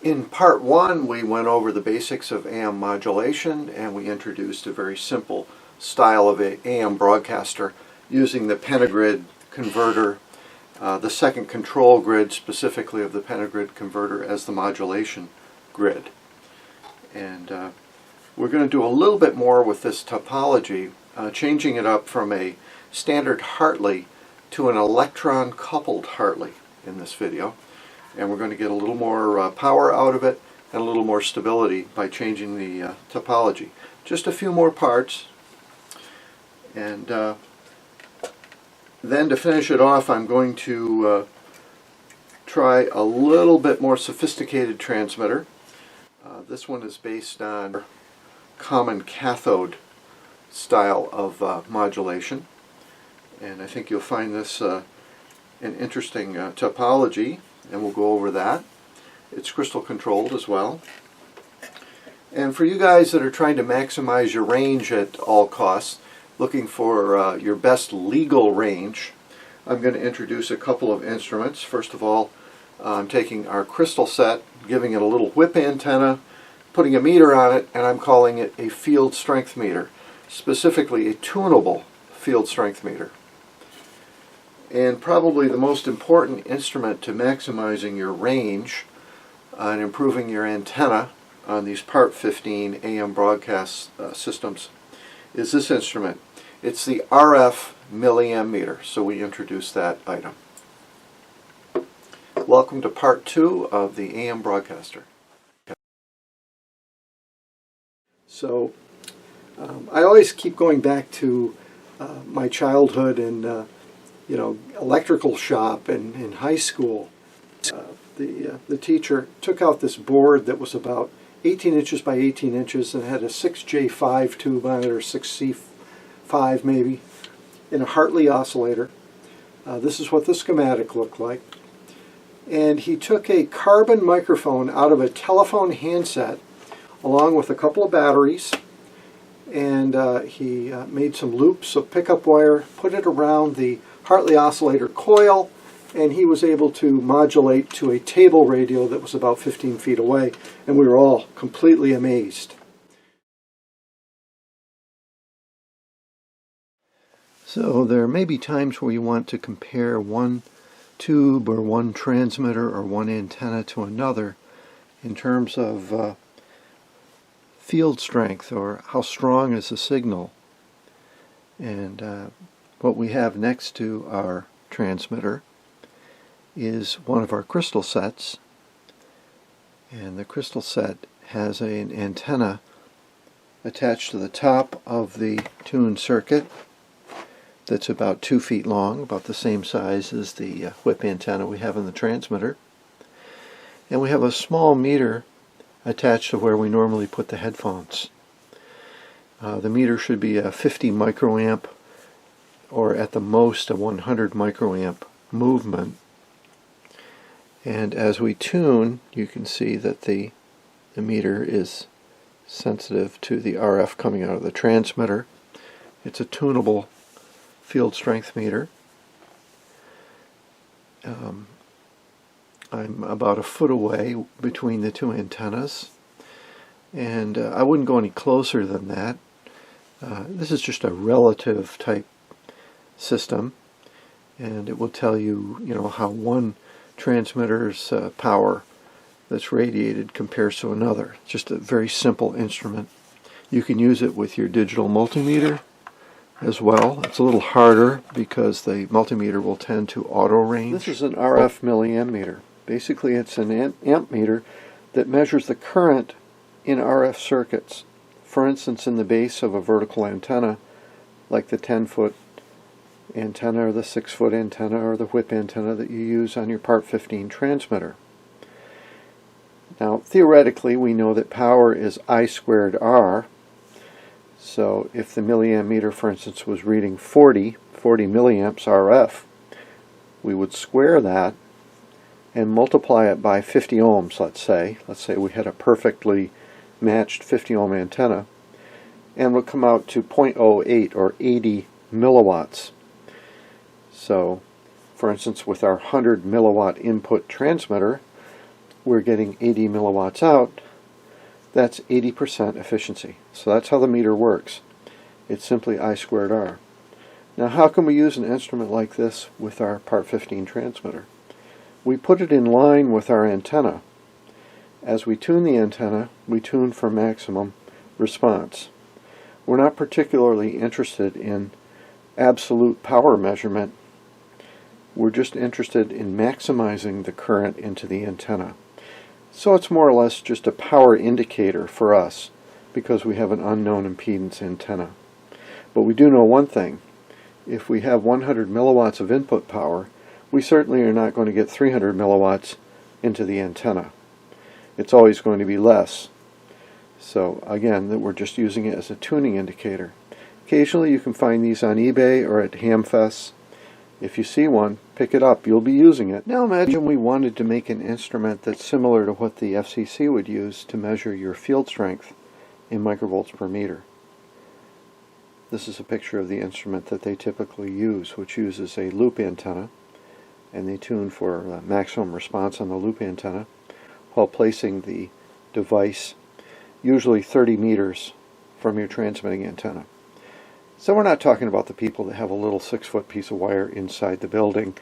In part one, we went over the basics of AM modulation, and we introduced a very simple style of a AM broadcaster using the pentagrid converter, the second control grid specifically of the pentagrid converter as the modulation grid. And we're going to do a little bit more with this topology, changing it up from a standard Hartley to an electron coupled Hartley in this video. And we're going to get a little more power out of it and a little more stability by changing the topology. Just a few more parts, and then to finish it off, I'm going to try a little bit more sophisticated transmitter. This one is based on common cathode style of modulation, and I think you'll find this an interesting topology, and we'll go over that. It's crystal controlled as well. And for you guys that are trying to maximize your range at all costs, looking for your best legal range, I'm going to introduce a couple of instruments. First of all, I'm taking our crystal set, giving it a little whip antenna, putting a meter on it, and I'm calling it a field strength meter, specifically a tunable field strength meter. And probably the most important instrument to maximizing your range and improving your antenna on these Part 15 AM broadcast systems is this instrument. It's the RF milliamp meter, so we introduce that item. Welcome to Part 2 of the AM broadcaster. So I always keep going back to my childhood and electrical shop in high school. The teacher took out this board that was about 18 inches by 18 inches and had a 6J5 tube on it, or 6C5 maybe, in a Hartley oscillator. This is what the schematic looked like. And he took a carbon microphone out of a telephone handset along with a couple of batteries, and he made some loops of pickup wire, put it around the Hartley oscillator coil, and he was able to modulate to a table radio that was about 15 feet away, and we were all completely amazed. So there may be times where you want to compare one tube or one transmitter or one antenna to another in terms of field strength, or how strong is the signal. And what we have next to our transmitter is one of our crystal sets, and the crystal set has an antenna attached to the top of the tuned circuit that's about 2 feet long, about the same size as the whip antenna we have in the transmitter. And we have a small meter attached to where we normally put the headphones. The meter should be a 50 microamp or at the most a 100 microamp movement. And as we tune, you can see that the meter is sensitive to the RF coming out of the transmitter. It's a tunable field strength meter. I'm about a foot away between the two antennas, and I wouldn't go any closer than that. This is just a relative type system, and it will tell you, how one transmitter's power that's radiated compares to another. It's just a very simple instrument. You can use it with your digital multimeter as well. It's a little harder because the multimeter will tend to auto range. This is an RF milliamp meter. Basically, it's an amp meter that measures the current in RF circuits. For instance, in the base of a vertical antenna, like the 10-foot antenna or the 6-foot antenna or the whip antenna that you use on your Part 15 transmitter. Now, theoretically, we know that power is I squared R. So if the milliamp meter, for instance, was reading 40 milliamps RF, we would square that and multiply it by 50 ohms, let's say. Let's say we had a perfectly matched 50 ohm antenna, and would come out to 0.08 or 80 milliwatts. So, for instance, with our 100 milliwatt input transmitter, we're getting 80 milliwatts out, that's 80% efficiency. So that's how the meter works. It's simply I squared R. Now how can we use an instrument like this with our Part 15 transmitter? We put it in line with our antenna. As we tune the antenna, we tune for maximum response. We're not particularly interested in absolute power measurement. We're just interested in maximizing the current into the antenna. So it's more or less just a power indicator for us because we have an unknown impedance antenna. But we do know one thing. If we have 100 milliwatts of input power, we certainly are not going to get 300 milliwatts into the antenna. It's always going to be less. So again, we're just using it as a tuning indicator. Occasionally you can find these on eBay or at Hamfests. If you see one, pick it up. You'll be using it. Now imagine we wanted to make an instrument that's similar to what the FCC would use to measure your field strength in microvolts per meter. This is a picture of the instrument that they typically use, which uses a loop antenna, and they tune for maximum response on the loop antenna while placing the device usually 30 meters from your transmitting antenna. So we're not talking about the people that have a little 6-foot piece of wire inside the building.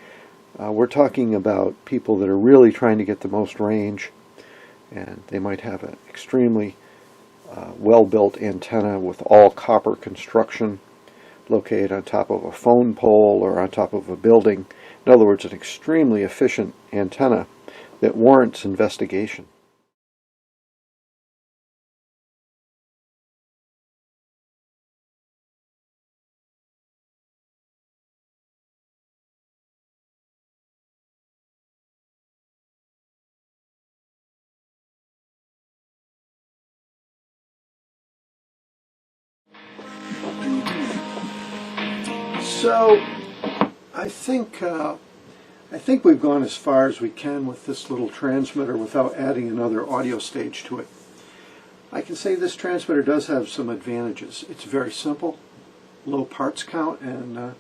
We're talking about people that are really trying to get the most range, and they might have an extremely well-built antenna with all copper construction located on top of a phone pole or on top of a building. In other words, an extremely efficient antenna that warrants investigation. So I think we've gone as far as we can with this little transmitter without adding another audio stage to it. I can say this transmitter does have some advantages. It's very simple, low parts count, and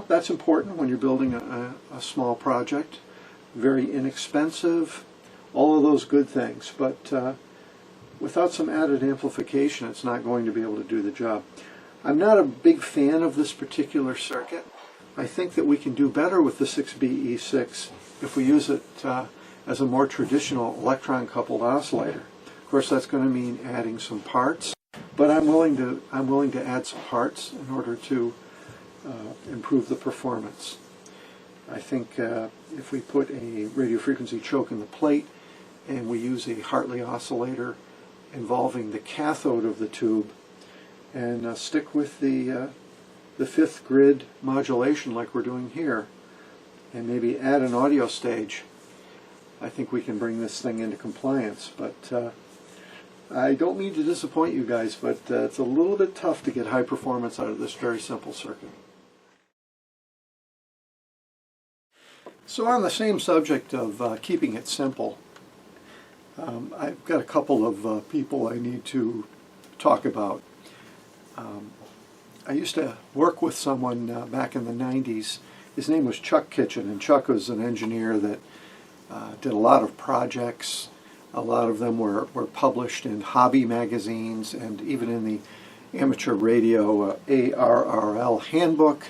that's important when you're building a small project. Very inexpensive, all of those good things, but without some added amplification it's not going to be able to do the job. I'm not a big fan of this particular circuit. I think that we can do better with the 6BE6 if we use it as a more traditional electron-coupled oscillator. Of course, that's going to mean adding some parts, but I'm willing to add some parts in order to improve the performance. I think if we put a radio frequency choke in the plate and we use a Hartley oscillator involving the cathode of the tube and stick with the fifth grid modulation like we're doing here, and maybe add an audio stage, I think we can bring this thing into compliance. But I don't mean to disappoint you guys, but it's a little bit tough to get high performance out of this very simple circuit. So on the same subject of keeping it simple, I've got a couple of people I need to talk about. I used to work with someone back in the 90s. His name was Chuck Kitchen, and Chuck was an engineer that did a lot of projects. A lot of them were published in hobby magazines and even in the amateur radio ARRL handbook.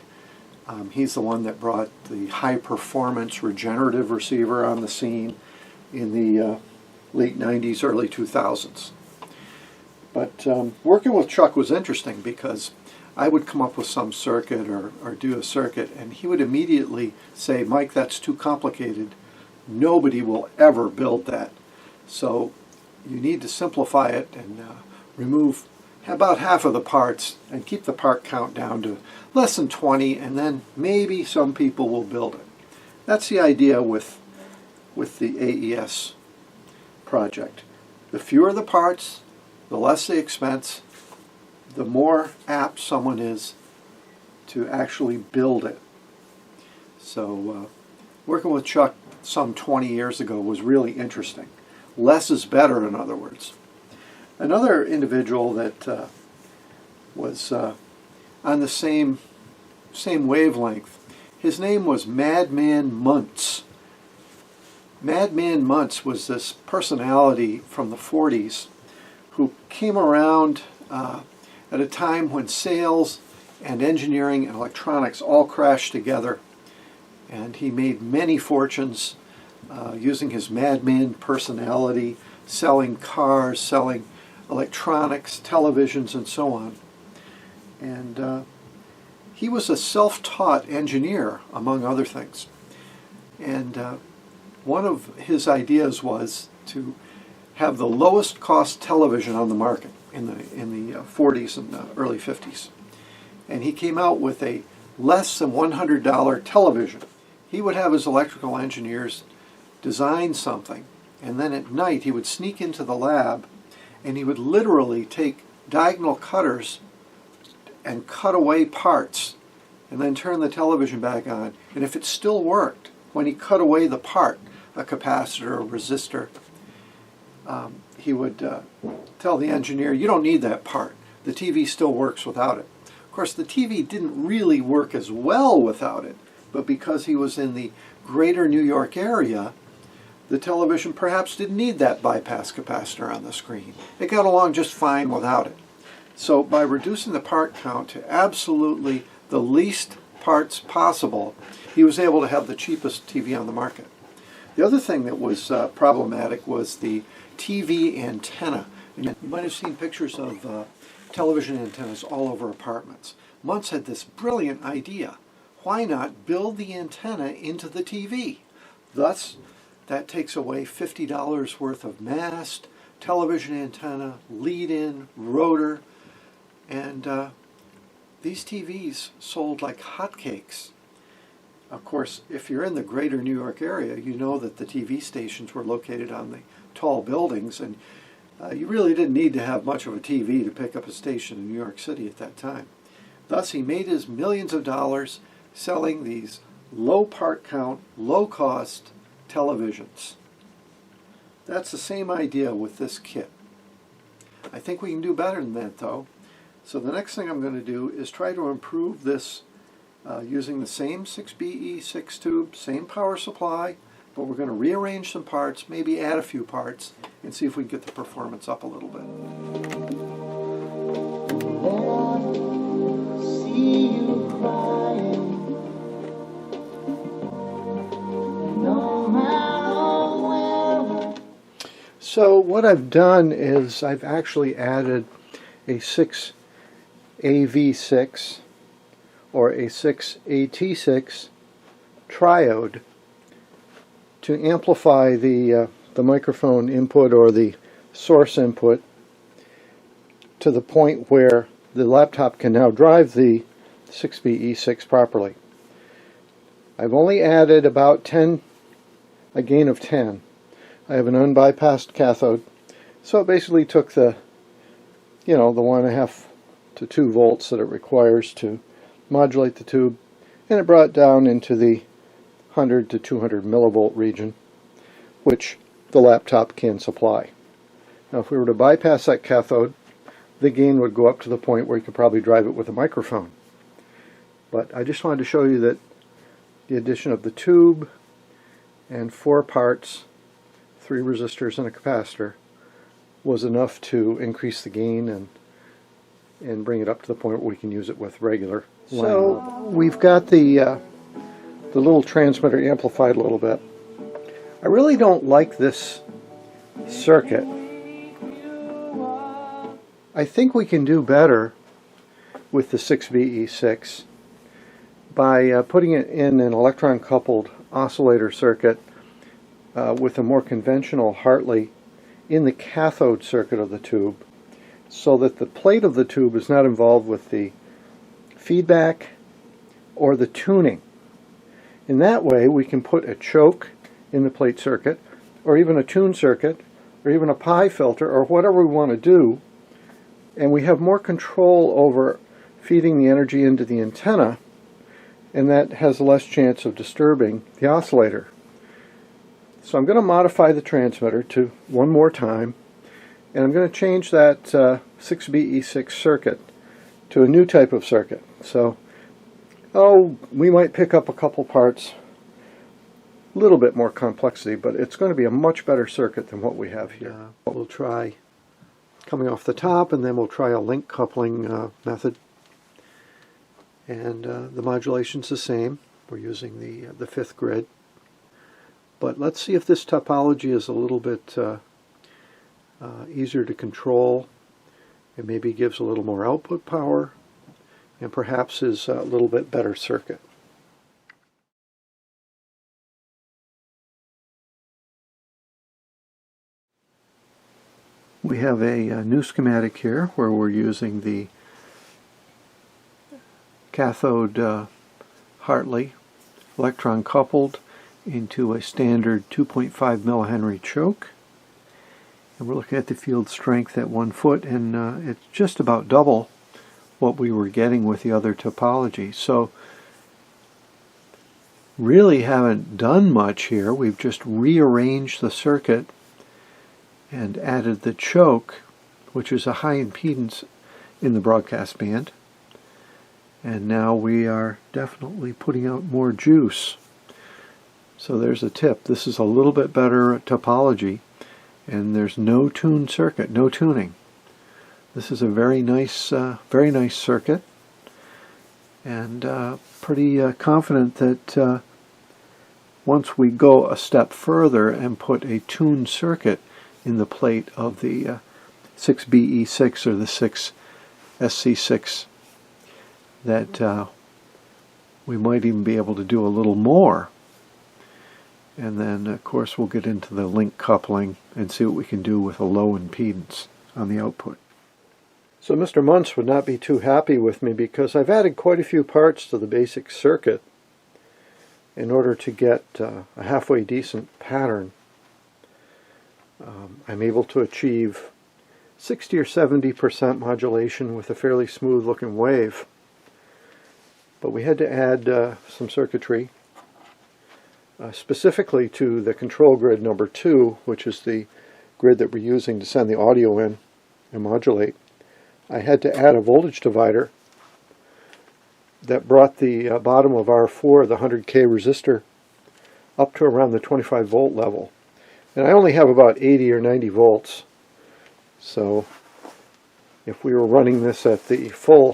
He's the one that brought the high-performance regenerative receiver on the scene in the late 90s, early 2000s. But working with Chuck was interesting because I would come up with some circuit or do a circuit, and he would immediately say, "Mike, that's too complicated. Nobody will ever build that. So you need to simplify it and remove about half of the parts and keep the part count down to less than 20, and then maybe some people will build it." That's the idea with the AES project. The fewer the parts, the less the expense, the more apt someone is to actually build it. So working with Chuck some 20 years ago was really interesting. Less is better, in other words. Another individual that was on the same wavelength, his name was Madman Muntz. Madman Muntz was this personality from the 40s who came around at a time when sales and engineering and electronics all crashed together, and he made many fortunes using his madman personality, selling cars, selling electronics, televisions, and so on. And he was a self-taught engineer, among other things. And one of his ideas was to have the lowest cost television on the market in the 40s and early 50s. And he came out with a less than $100 television. He would have his electrical engineers design something, and then at night he would sneak into the lab and he would literally take diagonal cutters and cut away parts and then turn the television back on. And if it still worked, when he cut away the part, a capacitor, a resistor, he would tell the engineer, you don't need that part. The TV still works without it. Of course, the TV didn't really work as well without it, but because he was in the greater New York area, the television perhaps didn't need that bypass capacitor on the screen. It got along just fine without it. So by reducing the part count to absolutely the least parts possible, he was able to have the cheapest TV on the market. The other thing that was problematic was the TV antenna. You might have seen pictures of television antennas all over apartments. Muntz had this brilliant idea. Why not build the antenna into the TV? Thus, that takes away $50 worth of mast, television antenna, lead-in, rotor, and these TVs sold like hotcakes. Of course, if you're in the greater New York area, you know that the TV stations were located on the tall buildings, and you really didn't need to have much of a TV to pick up a station in New York City at that time. Thus, he made his millions of dollars selling these low part count, low cost televisions. That's the same idea with this kit. I think we can do better than that, though. So the next thing I'm going to do is try to improve this using the same 6BE6 tube, same power supply, but we're going to rearrange some parts, maybe add a few parts, and see if we can get the performance up a little bit. See you crying. No matter where. So what I've done is I've actually added a 6AV6 or a 6AT6 triode to amplify the microphone input or the source input to the point where the laptop can now drive the 6BE6 properly. I've only added about a gain of 10. I have an unbypassed cathode, so it basically took the 1.5 to 2 volts that it requires to modulate the tube, and it brought it down into the 100 to 200 millivolt region, which the laptop can supply. Now if we were to bypass that cathode, the gain would go up to the point where you could probably drive it with a microphone. But I just wanted to show you that the addition of the tube and 4 parts, 3 resistors and a capacitor, was enough to increase the gain and bring it up to the point where we can use it with regular line. So we've got the little transmitter amplified a little bit. I really don't like this circuit. I think we can do better with the 6BE6 by putting it in an electron-coupled oscillator circuit with a more conventional Hartley in the cathode circuit of the tube, so that the plate of the tube is not involved with the feedback or the tuning. In that way, we can put a choke in the plate circuit, or even a tune circuit, or even a pi filter, or whatever we want to do, and we have more control over feeding the energy into the antenna, and that has less chance of disturbing the oscillator. So I'm going to modify the transmitter to one more time, and I'm going to change that 6BE6 circuit to a new type of circuit. So, we might pick up a couple parts, little bit more complexity, but it's going to be a much better circuit than what we have here. We'll try coming off the top, and then we'll try a link coupling method. And the modulation's the same. We're using the fifth grid. But let's see if this topology is a little bit easier to control. It maybe gives a little more output power, and perhaps is a little bit better circuit. We have a new schematic here where we're using the cathode Hartley electron coupled into a standard 2.5 millihenry choke. And we're looking at the field strength at 1 foot, and it's just about double what we were getting with the other topology. So really haven't done much here. We've just rearranged the circuit and added the choke, which is a high impedance in the broadcast band. And now we are definitely putting out more juice. So there's a tip. This is a little bit better topology, and there's no tuned circuit, no tuning. This is a very nice circuit, and pretty confident that once we go a step further and put a tuned circuit in the plate of the 6BE6 or the 6SC6, that we might even be able to do a little more. And then, of course, we'll get into the link coupling and see what we can do with a low impedance on the output. So Mr. Muntz would not be too happy with me because I've added quite a few parts to the basic circuit in order to get a halfway decent pattern. I'm able to achieve 60 or 70% modulation with a fairly smooth looking wave. But we had to add some circuitry, specifically to the control grid number 2, which is the grid that we're using to send the audio in and modulate. I had to add a voltage divider that brought the bottom of R4, the 100K resistor, up to around the 25 volt level. And I only have about 80 or 90 volts. So if we were running this at the full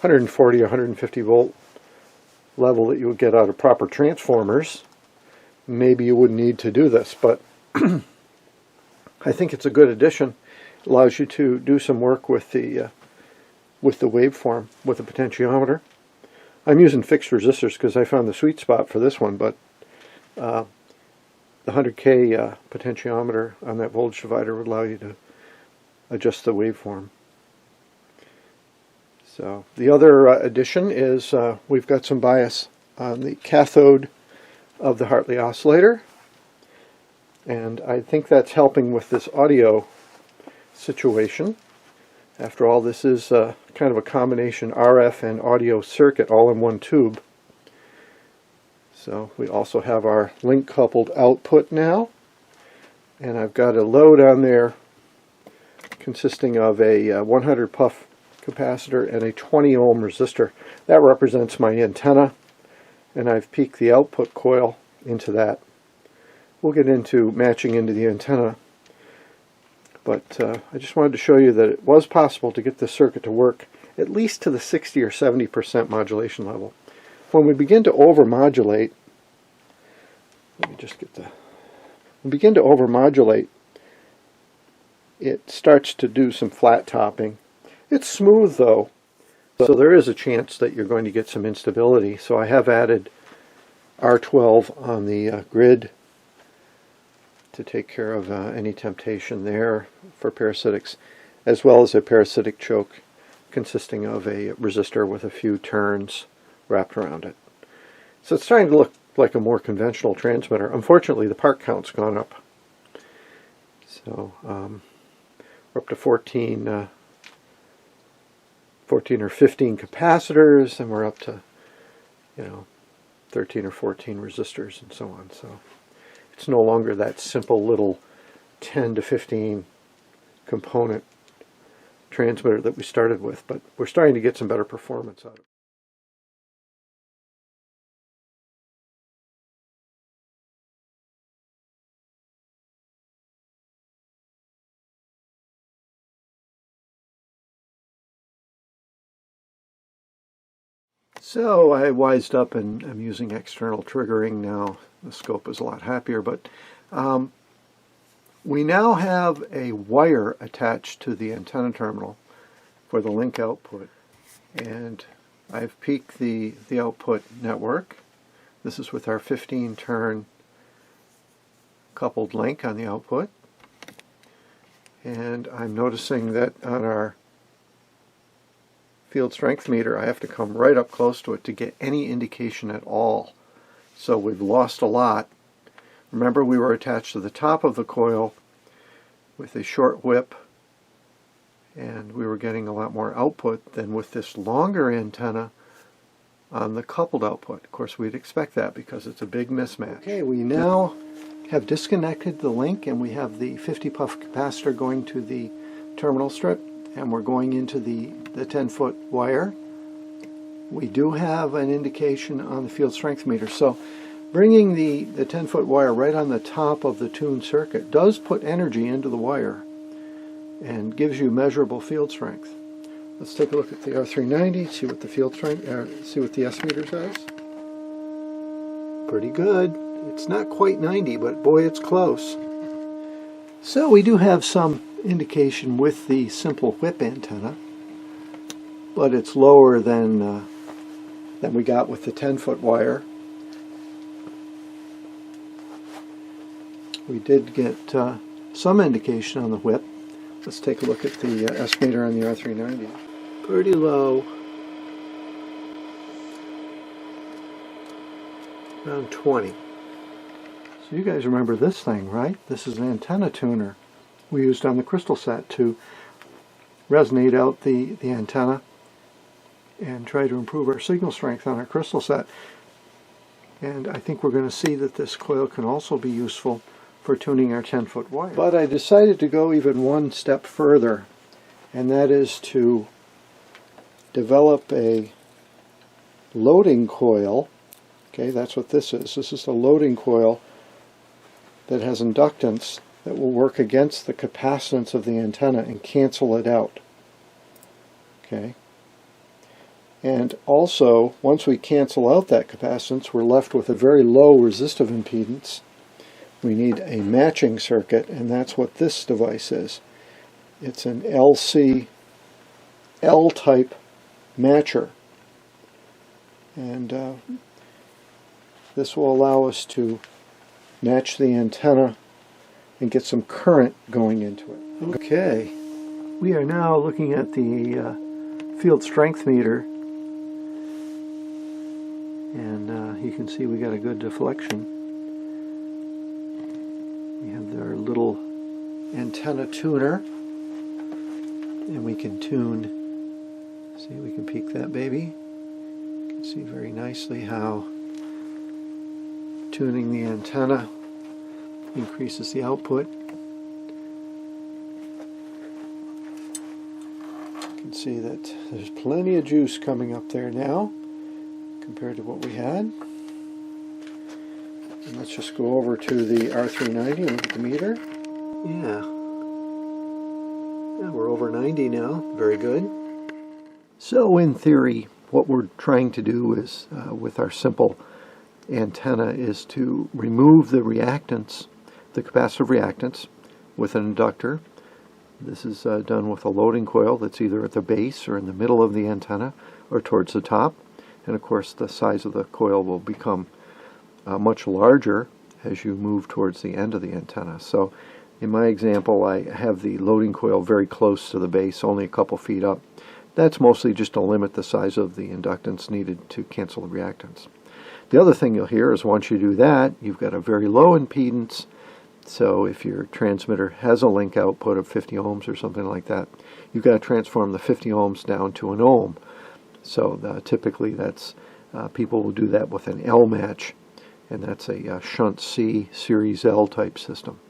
140 or 150 volt level that you would get out of proper transformers, maybe you wouldn't need to do this. But I think it's a good addition. It allows you to do some work with the waveform, with the potentiometer. I'm using fixed resistors because I found the sweet spot for this one, but the 100K potentiometer on that voltage divider would allow you to adjust the waveform. So the other addition is we've got some bias on the cathode of the Hartley oscillator, and I think that's helping with this audio situation. After all, this is kind of a combination RF and audio circuit all in one tube. So we also have our link coupled output now, and I've got a load on there consisting of a 100 puff capacitor and a 20 ohm resistor. That represents my antenna, and I've peaked the output coil into that. We'll get into matching into the antenna, but I just wanted to show you that it was possible to get this circuit to work at least to the 60 or 70% modulation level. When we begin to overmodulate, it starts to do some flat topping. It's smooth though, so there is a chance that you're going to get some instability. So I have added R12 on the grid to take care of any temptation there for parasitics, as well as a parasitic choke consisting of a resistor with a few turns wrapped around it. So it's starting to look like a more conventional transmitter. Unfortunately, the part count's gone up. So we're up to 14 or 15 capacitors, and we're up to 13 or 14 resistors and so on. So it's no longer that simple little 10 to 15 component transmitter that we started with, but we're starting to get some better performance out of it. So I wised up and I'm using external triggering now. The scope is a lot happier, but we now have a wire attached to the antenna terminal for the link output. And I've peaked the output network. This is with our 15-turn coupled link on the output. And I'm noticing that on our field strength meter, I have to come right up close to it to get any indication at all. So we've lost a lot. Remember, we were attached to the top of the coil with a short whip, and we were getting a lot more output than with this longer antenna on the coupled output. Of course, we'd expect that because it's a big mismatch. Okay, we now have disconnected the link, and we have the 50 puff capacitor going to the terminal strip, and we're going into the 10-foot wire. We do have an indication on the field strength meter, so bringing the 10-foot wire right on the top of the tuned circuit does put energy into the wire and gives you measurable field strength. Let's take a look at the R390, see what the field strength, see what the S meter says. Pretty good. It's not quite 90, but boy, it's close. So we do have some indication with the simple whip antenna, but it's lower than we got with the 10-foot wire. We did get some indication on the whip. Let's take a look at the S meter on the R390. Pretty low. Around 20. So you guys remember this thing, right? This is an antenna tuner we used on the crystal set to resonate out the antenna and try to improve our signal strength on our crystal set. And I think we're going to see that this coil can also be useful for tuning our 10-foot wire. But I decided to go even one step further, and that is to develop a loading coil. Okay, that's what this is. This is a loading coil that has inductance that will work against the capacitance of the antenna and cancel it out. Okay. And also, once we cancel out that capacitance, we're left with a very low resistive impedance. We need a matching circuit, and that's what this device is. It's an LC L-type matcher. And this will allow us to match the antenna and get some current going into it. Okay, we are now looking at the field strength meter, and you can see we got a good deflection. We have our little antenna tuner, and we can tune, see, we can peak that baby. You can see very nicely how tuning the antenna increases the output. You can see that there's plenty of juice coming up there now compared to what we had. And let's just go over to the R390 and look at the meter. Yeah, we're over 90 now. Very good. So in theory, what we're trying to do is, with our simple antenna, is to remove the reactance, the capacitive reactance, with an inductor. This is done with a loading coil that's either at the base or in the middle of the antenna or towards the top. And of course the size of the coil will become much larger as you move towards the end of the antenna. So in my example, I have the loading coil very close to the base, only a couple feet up. That's mostly just to limit the size of the inductance needed to cancel the reactance. The other thing you'll hear is once you do that, you've got a very low impedance. So if your transmitter has a link output of 50 ohms or something like that, you've got to transform the 50 ohms down to an ohm. So typically that's people will do that with an L match, and that's a shunt C series L type system.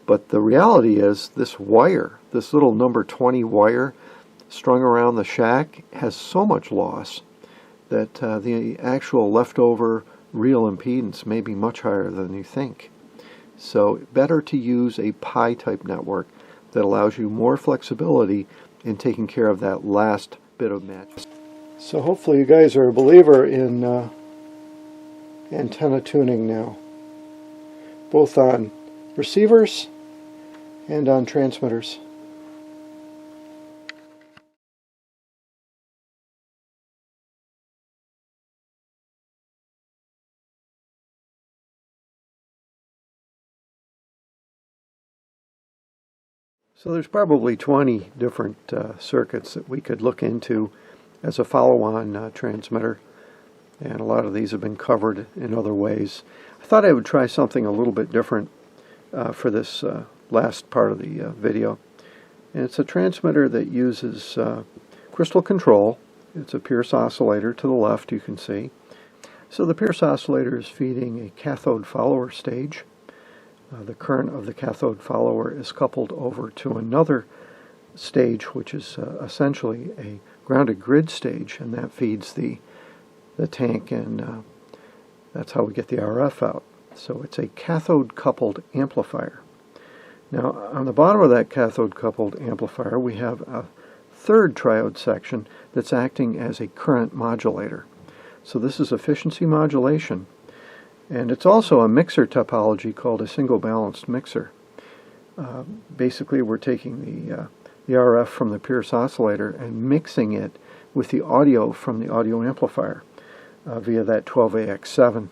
But the reality is this wire, this little number 20 wire strung around the shack, has so much loss that the actual leftover real impedance may be much higher than you think. So better to use a pi type network that allows you more flexibility in taking care of that last bit of match. So hopefully you guys are a believer in antenna tuning now, both on receivers and on transmitters. So there's probably 20 different circuits that we could look into as a follow-on transmitter, and a lot of these have been covered in other ways. I thought I would try something a little bit different for this last part of the video. And it's a transmitter that uses crystal control. It's a Pierce oscillator to the left, you can see. So the Pierce oscillator is feeding a cathode follower stage. The current of the cathode follower is coupled over to another stage, which is essentially a grounded grid stage, and that feeds the tank, and that's how we get the RF out. So it's a cathode coupled amplifier. Now on the bottom of that cathode coupled amplifier we have a third triode section that's acting as a current modulator. So this is efficiency modulation. And it's also a mixer topology called a single balanced mixer. Basically we're taking the RF from the Pierce oscillator and mixing it with the audio from the audio amplifier via that 12AX7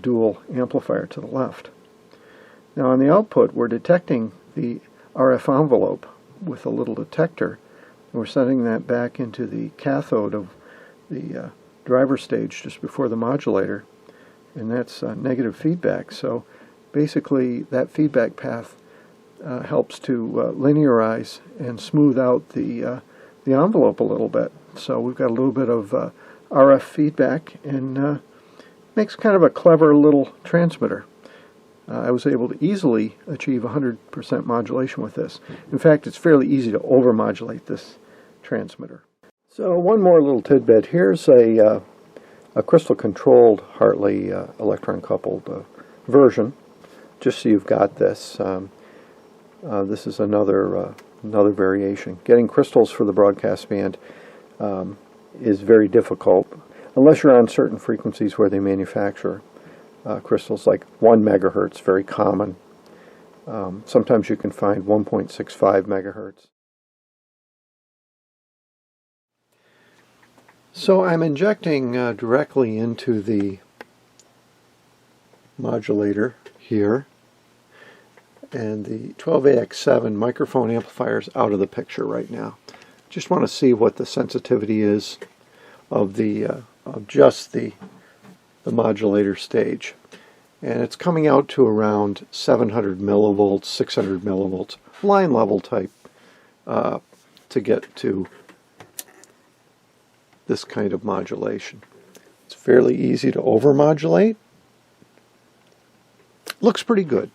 dual amplifier to the left. Now on the output we're detecting the RF envelope with a little detector, and we're sending that back into the cathode of the driver stage just before the modulator. And that's negative feedback. So basically that feedback path helps to linearize and smooth out the envelope a little bit. So we've got a little bit of RF feedback, and makes kind of a clever little transmitter. I was able to easily achieve 100% modulation with this. In fact, it's fairly easy to overmodulate this transmitter. So one more little tidbit. Here's a crystal controlled Hartley electron coupled version, just so you've got this. This is another variation. Getting crystals for the broadcast band is very difficult unless you're on certain frequencies where they manufacture crystals, like 1 megahertz, very common. Sometimes you can find 1.65 megahertz. So I'm injecting directly into the modulator here, and the 12AX7 microphone amplifier is out of the picture right now. Just want to see what the sensitivity is of just the modulator stage, and it's coming out to around 700 millivolts, 600 millivolts, line level type, to get to this kind of modulation. It's fairly easy to overmodulate. Looks pretty good.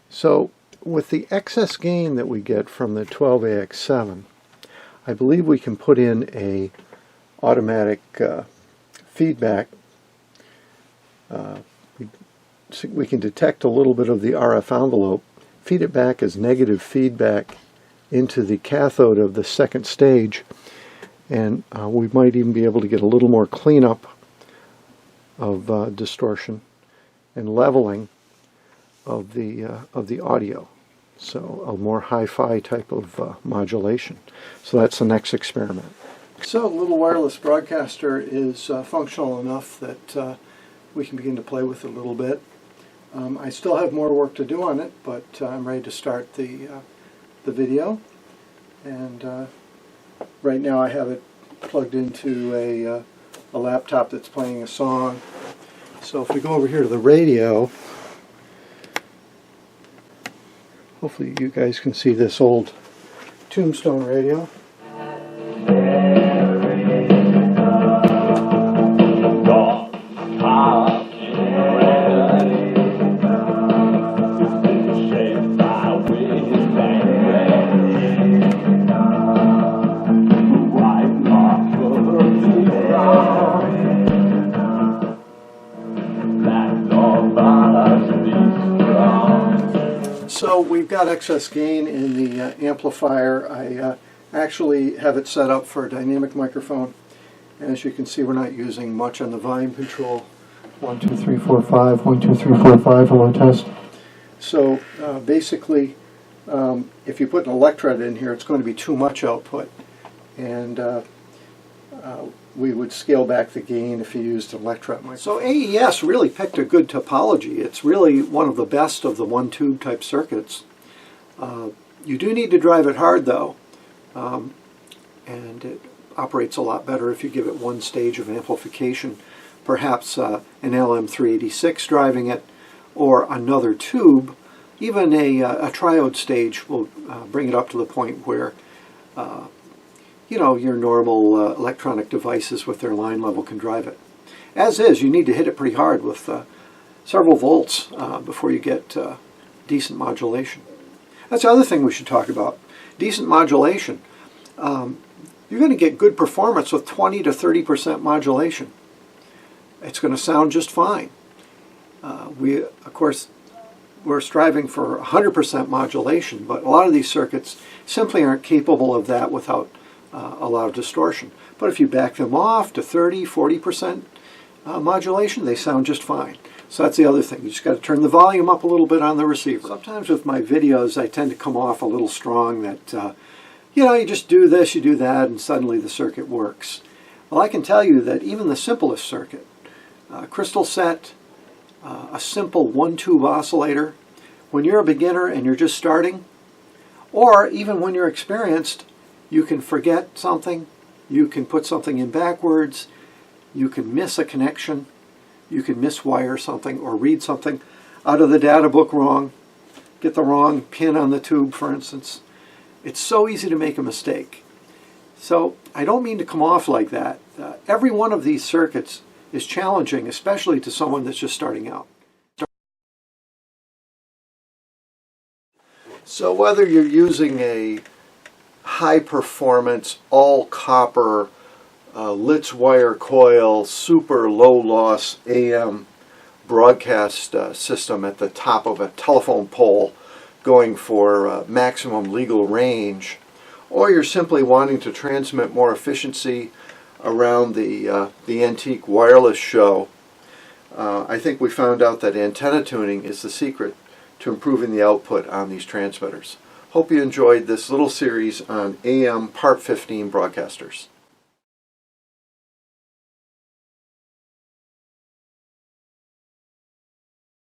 So with the excess gain that we get from the 12AX7, I believe we can put in a automatic feedback. We can detect a little bit of the RF envelope, feed it back as negative feedback into the cathode of the second stage, and we might even be able to get a little more cleanup of distortion and leveling of the audio. So a more hi-fi type of modulation. So that's the next experiment. So the little wireless broadcaster is functional enough that we can begin to play with it a little bit. I still have more work to do on it, but I'm ready to start the video. And right now I have it plugged into a laptop that's playing a song. So if we go over here to the radio, hopefully you guys can see this old Tombstone radio. So we've got excess gain in the amplifier. I actually have it set up for a dynamic microphone. As you can see, we're not using much on the volume control. 1, 2, 3, 4, 5, 1, 2, 3, 4, 5, hello test. So basically, if you put an electret in here, it's going to be too much output. And we would scale back the gain if you used an electret microphone. So AES really picked a good topology. It's really one of the best of the one-tube type circuits. You do need to drive it hard though, and it operates a lot better if you give it one stage of amplification, perhaps an LM386 driving it, or another tube. Even a triode stage will bring it up to the point where you know, your normal electronic devices with their line level can drive it. As is, you need to hit it pretty hard with several volts before you get decent modulation. That's the other thing we should talk about. Decent modulation. You're going to get good performance with 20 to 30% modulation. It's going to sound just fine. Of course, we're striving for 100% modulation, but a lot of these circuits simply aren't capable of that without a lot of distortion. But if you back them off to 30, 40% modulation, they sound just fine. So that's the other thing. You just got to turn the volume up a little bit on the receiver. Sometimes with my videos, I tend to come off a little strong that, you know, you just do this, you do that, and suddenly the circuit works. Well, I can tell you that even the simplest circuit, crystal set, a simple one-tube oscillator, when you're a beginner and you're just starting, or even when you're experienced, you can forget something, you can put something in backwards, you can miss a connection, you can miswire something or read something out of the data book wrong, get the wrong pin on the tube, for instance. It's so easy to make a mistake. So I don't mean to come off like that. Every one of these circuits is challenging, especially to someone that's just starting out. So whether you're using a high performance, all copper, Litz wire coil, super low loss AM broadcast system at the top of a telephone pole going for maximum legal range, or you're simply wanting to transmit more efficiency around the antique wireless show, I think we found out that antenna tuning is the secret to improving the output on these transmitters. Hope you enjoyed this little series on AM Part 15 broadcasters.